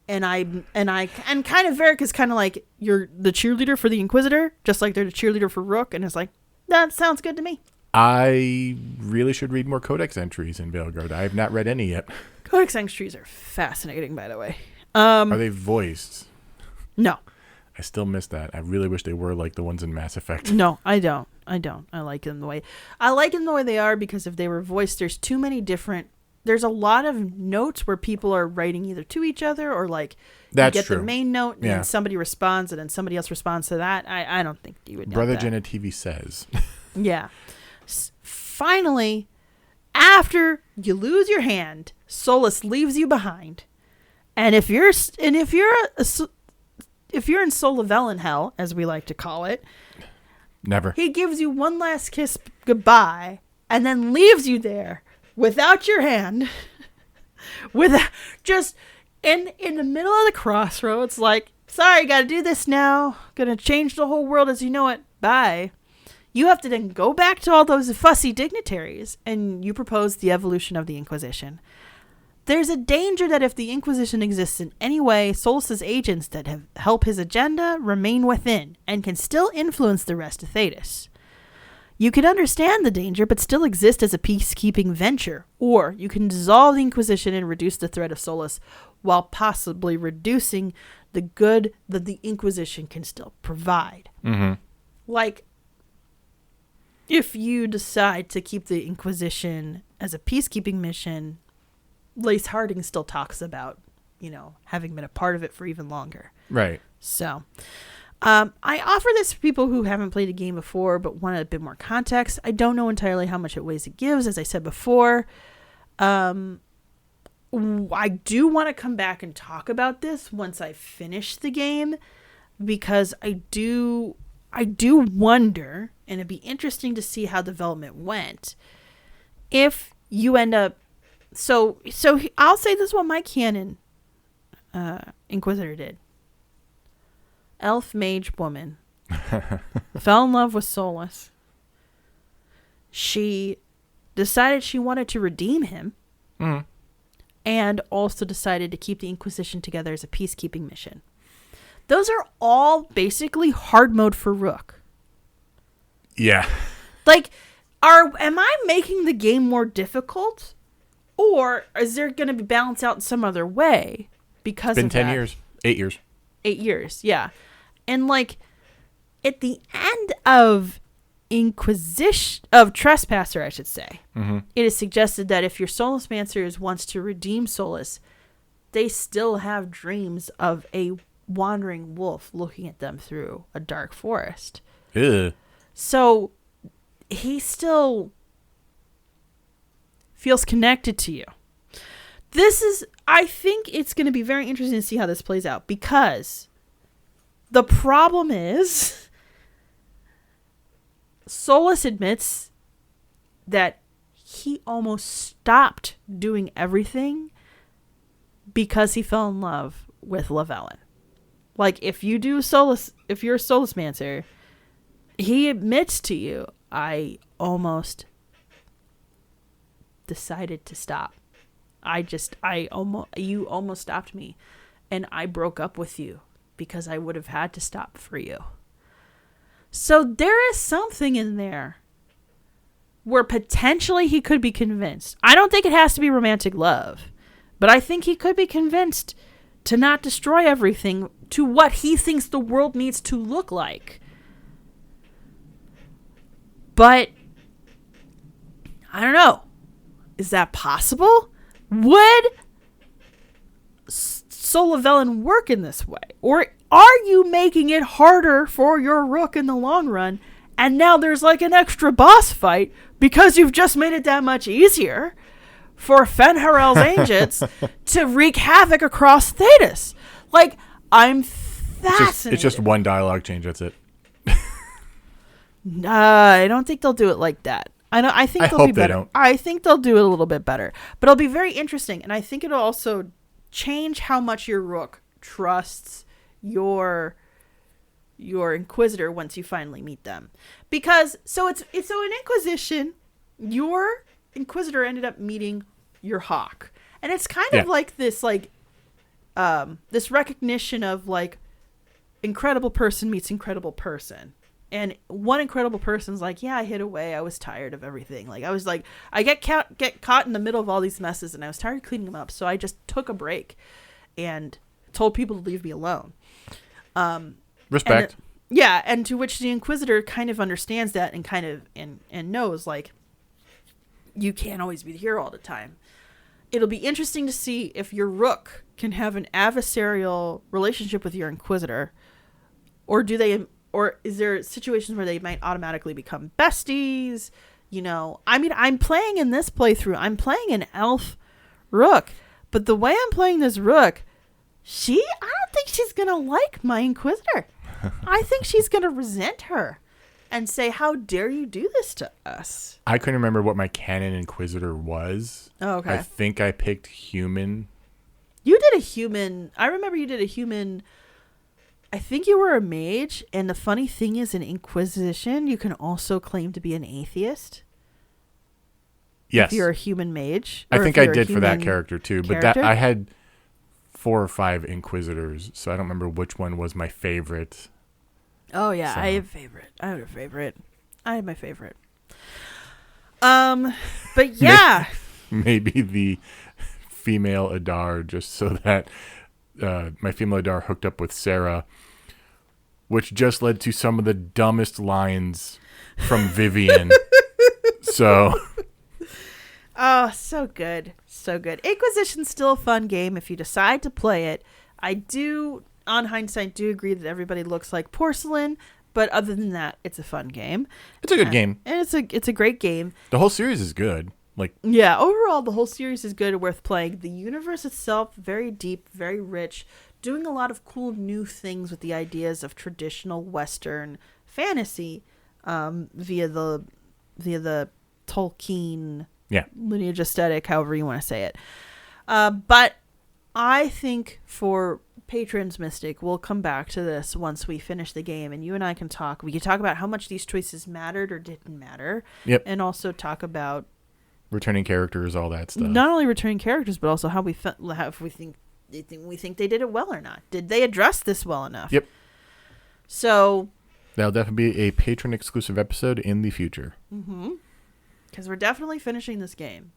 And kind of Varric is kind of like, you're the cheerleader for the Inquisitor, just like they're the cheerleader for Rook. And it's like, that sounds good to me. I really should read more codex entries in Veilguard. I have not read any yet. Codex entries are fascinating, by the way. Are they voiced? No. I still miss that. I really wish they were like the ones in Mass Effect. No, I don't. I like them the way they are, because if they were voiced, there's too many different... There's a lot of notes where people are writing either to each other or like That's you get true. the main note and Yeah. then somebody responds and then somebody else responds to that. I don't think you would know Brother that. Jenna TV says. Yeah. Finally, after you lose your hand, Solus leaves you behind. And if you're in Solavellan hell, as we like to call it, Never. he gives you one last kiss goodbye and then leaves you there without your hand, with just in the middle of the crossroads, like, sorry, gotta do this now, gonna change the whole world as you know it, bye. You have to then go back to all those fussy dignitaries and you propose the evolution of the Inquisition. There's a danger that if the Inquisition exists in any way, Solus's agents that help his agenda remain within and can still influence the rest of Thedas. You can understand the danger, but still exist as a peacekeeping venture. Or you can dissolve the Inquisition and reduce the threat of Solus while possibly reducing the good that the Inquisition can still provide. Mm-hmm. Like, if you decide to keep the Inquisition as a peacekeeping mission, Lace Harding still talks about, having been a part of it for even longer. Right. So, I offer this for people who haven't played a game before but want a bit more context. I don't know entirely how much it weighs it gives, as I said before. I do want to come back and talk about this once I finish the game, because I do wonder, and it'd be interesting to see how development went, if you end up... So I'll say this is what my canon Inquisitor did. Elf mage woman fell in love with Solus. She decided she wanted to redeem him, and also decided to keep the Inquisition together as a peacekeeping mission. Those are all basically hard mode for Rook. Yeah. Like, am I making the game more difficult, or is there going to be balanced out in some other way because it's been of 10 that? years. 8 years. 8 years, yeah. And like, at the end of Trespasser, I should say, it is suggested that if your Solus Mancers wants to redeem Solus, they still have dreams of a wandering wolf looking at them through a dark forest. Ugh. So he still feels connected to you. I think it's going to be very interesting to see how this plays out, because the problem is Solus admits that he almost stopped doing everything because he fell in love with Lavellen. Like, if you're a Solus Mancer, he admits to you, I almost decided to stop. You almost stopped me, and I broke up with you because I would have had to stop for you. So there is something in there where potentially he could be convinced. I don't think it has to be romantic love, but I think he could be convinced to not destroy everything to what he thinks the world needs to look like. But I don't know. Is that possible? Would Lavellen work in this way? Or are you making it harder for your Rook in the long run, and now there's like an extra boss fight because you've just made it that much easier for Fenharel's Agents to wreak havoc across Thetis? Like, I'm fascinated. It's just one dialogue change, that's it. I don't think they'll do it like that. I think they'll be better. They don't. I think they'll do it a little bit better. But it'll be very interesting, and I think it'll also change how much your Rook trusts your Inquisitor once you finally meet them. Because so in Inquisition, your Inquisitor ended up meeting your Hawk. And it's kind of like this this recognition of like incredible person meets incredible person. And one incredible person's like, yeah, I hid away. I was tired of everything. Like, I was like, I get caught in the middle of all these messes, and I was tired of cleaning them up. So I just took a break and told people to leave me alone. Respect. And to which the Inquisitor kind of understands that and kind of and knows, like, you can't always be the hero all the time. It'll be interesting to see if your Rook can have an adversarial relationship with your Inquisitor, or is there situations where they might automatically become besties? I mean, I'm playing in this playthrough, I'm playing an elf Rook, but the way I'm playing this Rook, I don't think she's going to like my Inquisitor. I think she's going to resent her and say, how dare you do this to us? I couldn't remember what my canon Inquisitor was. Oh, okay. I think I picked human. You did a human. I remember you did a human. I think you were a mage, and the funny thing is, in Inquisition, you can also claim to be an atheist. Yes. If you're a human mage. I think I did for that character, too. But character? I had 4 or 5 Inquisitors, so I don't remember which one was my favorite. Oh, yeah. So. I have a favorite. I had my favorite. But yeah. Maybe the female Adar, just so that my female Adar hooked up with Sarah, which just led to some of the dumbest lines from Vivian. So. Oh, so good. So good. Inquisition's still a fun game if you decide to play it. I do, on hindsight, agree that everybody looks like porcelain, but other than that, it's a fun game. It's a good game. And it's a great game. The whole series is good. Yeah, overall, the whole series is good and worth playing. The universe itself, very deep, very rich, doing a lot of cool new things with the ideas of traditional Western fantasy via the Tolkien lineage aesthetic, however you want to say it. But I think for patrons, Mystic, we'll come back to this once we finish the game, and you and I can talk. We can talk about how much these choices mattered or didn't matter. Yep. And also talk about returning characters, all that stuff. Not only returning characters, but also how we think they did it well or not. Did they address this well enough? Yep. So that'll definitely be a patron exclusive episode in the future. Mm-hmm. Because we're definitely finishing this game.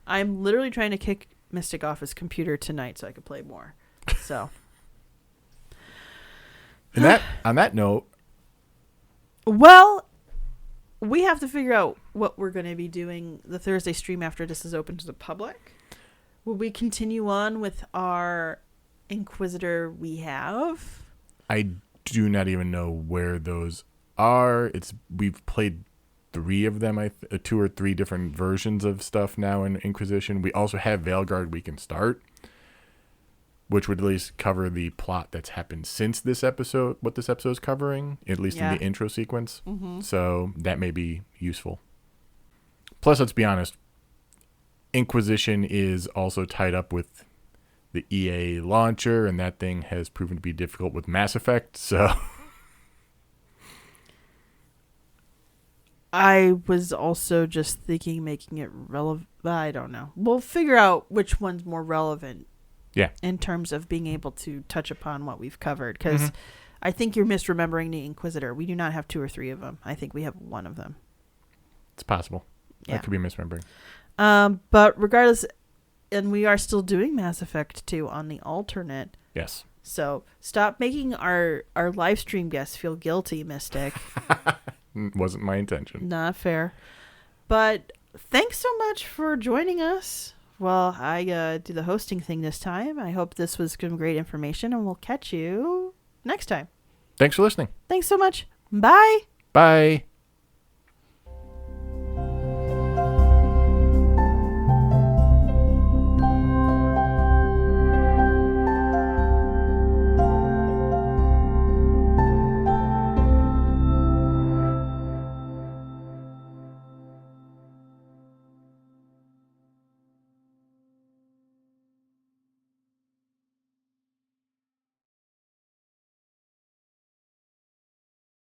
I'm literally trying to kick Mystic off his computer tonight so I could play more. So. And on that note. Well, we have to figure out what we're going to be doing the Thursday stream after this is open to the public. Will we continue on with our Inquisitor we have? I do not even know where those are. We've played 3 of them, 2 or 3 different versions of stuff now in Inquisition. We also have Veilguard we can start, which would at least cover the plot that's happened since this episode, what this episode is covering, at least in the intro sequence. Mm-hmm. So that may be useful. Plus, let's be honest, Inquisition is also tied up with the EA launcher, and that thing has proven to be difficult with Mass Effect, so... I was also just thinking making it relevant. I don't know. We'll figure out which one's more relevant. Yeah. In terms of being able to touch upon what we've covered. Because I think you're misremembering the Inquisitor. We do not have 2 or 3 of them. I think we have 1 of them. It's possible. Yeah. I could be misremembering. But regardless, and we are still doing Mass Effect 2 on the alternate. Yes. So stop making our live stream guests feel guilty, Mystic. Wasn't my intention. Not fair. But thanks so much for joining us. Well, I do the hosting thing this time. I hope this was some great information, and we'll catch you next time. Thanks for listening. Thanks so much. Bye. Bye.